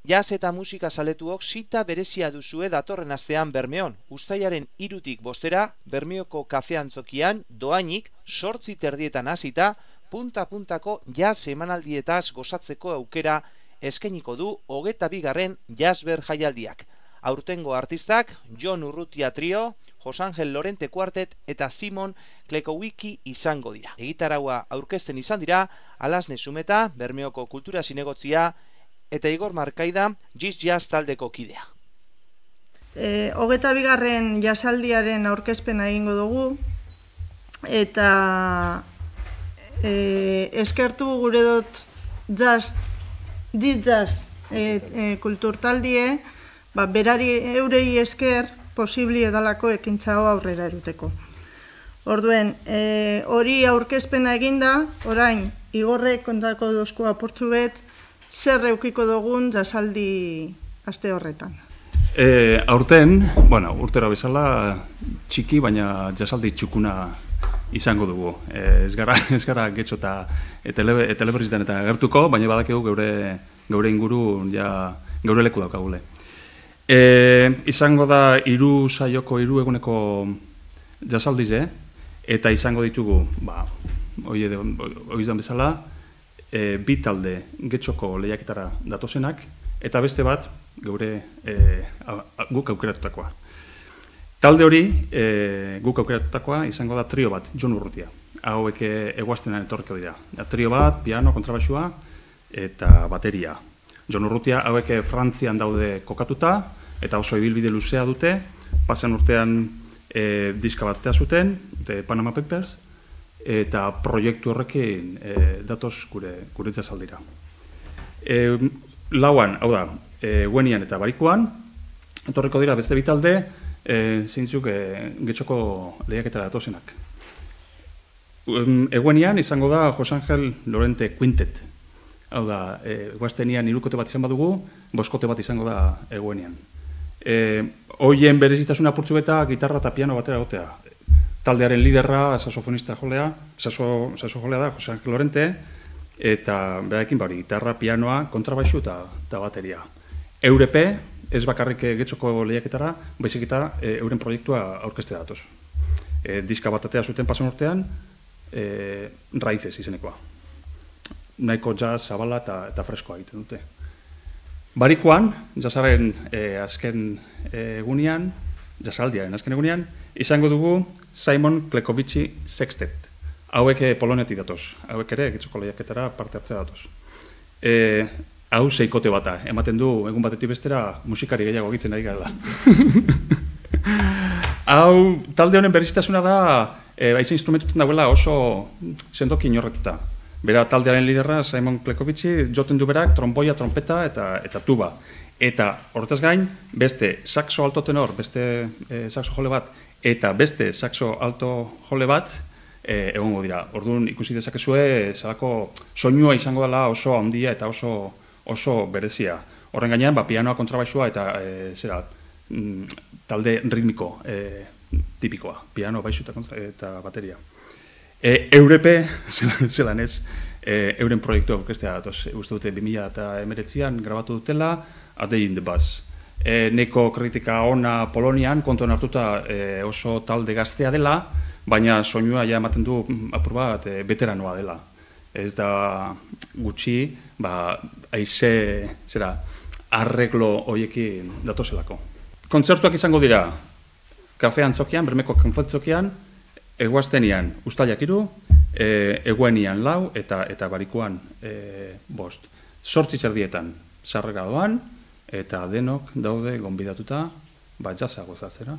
Jazz eta musika zaletuok zita berezia duzue datorren astean Bermeon. Uztailaren 3tik 5 Bermeoko kafeantzokian doainik 8:30 hasita punta-puntako jazz emanaldietaz gozatzeko aukera eskainiko du 22. Jazzber jaialdiak. Aurtengo artistak Jon Urrutia Trio, Jose Angel Lorente Quartet eta Simon Klekowicki izango dira. Egitaraua aurkezten izan dira Alasne Zumeta, Bermeoko Kultura Zinegotzia, eta Igor Markaida, Jazz taldeko kidea. 22. Jazzaldiaren aurkezpena egingo dugu, eta eskertu gure dut jazz kulturtaldie, berari eurei esker posibli edalako ekintza hau aurrera eruteko. Orduen, hori aurkezpena eginda, orain, Igorrek kontako dozko apurtzu bet, zer eukiko dugun jazzaldi aste horretan? Aurten, urtero bezala txiki, baina jazzaldi txukuna izango dugu. Ez gara getxo eta teleberrizten eta gertuko, baina badakigu geure inguru geure leku daukagule. Izango da 3 saioko 3 eguneko jazzaldize, eta izango ditugu, oizan bezala, 2 talde getxoko lehiaketara datozenak, eta beste bat guk aukeratutakoa. Talde hori, guk aukeratutakoa, izango da trio bat, Jon Urrutia. Hauek eguaztenan etorriko dira. Trio bat, piano, kontrabaxua eta bateria. Jon Urrutia hauek Frantzian daude kokatuta, eta oso ibilbide luzea dute, pasan urtean diska batea zuten, Panama Papers, eta proiektu horrekin datoz gure jazzaldira. Lauan, hau da, Eguenian eta Barikuan, etorriko dira beste 2 talde, zeintzuk getxoko lehiaketara datozenak. Eguenian izango da Jose Angel Lorente Quintet. Hau da, guaztenian 3 bat izan badugu, 5 bat izango da Eguenian. Hoien berezitasuna apurtzu eta gitarra eta piano batera gotea. Taldearen liderra, saxofonista jolea da, Jose Angel Lorente, eta berarekin gitarra, pianoa, kontrabaixu eta bateria. Eurepe, ez bakarrik getxoko lehiaketara, baizik eta euren proiektua aurkeztea datoz. Diska bat atea zuten pasan urtean, Raizez izenekoa. Nahiko jazz, zabala eta freskoa egiten dute. Barikuan, jazzaren azken egunean, jazzaldiaren azken egunean, izango dugu Simon Klekowicki Sextet. Hauek Polonetik datoz, hauek ere getxoko lehiaketara parte hartzea datoz. Hau 6kote bata, ematen du egun batetik bestera musikari gehiago egitzen ari gara. Hau, talde honen berezitasuna da, baize instrumentuten dauela oso sendoki inorretuta. Bera taldearen liderra, Simon Klekowicki, joten du berak tromboia, trompeta eta tuba. Eta horretaz gain, beste saxo alto tenor, beste saxo jole bat, eta beste saxo alto jole bat, egongo dira. Orduan ikusi dezakezue, zelako soinua izango dela oso handia eta oso berezia. Horren gainean, pianoa, kontrabaixua eta talde ritmiko tipikoa. Piano, baixu eta bateria. Eurepe, zelan ez, euren proiektua aurkeztea datoz. Uste dute 2019an grabatu dutela, A Day in the Bus. Neko kritika ona Polonian, kontuan hartuta oso talde gaztea dela, baina soinua ja ematen du apur bat veteranoa dela. Ez da gutxi, arreglo hoiekin datozelako. Kontzertuak izango dira, kafeantzokian, Bermeko kafeantzokian, Eguaztenian uztailak 3, Eguenian 4 eta Barikuan 5. 8:30 sarrera doan, eta denok daude gonbidatuta jazza gozatzera.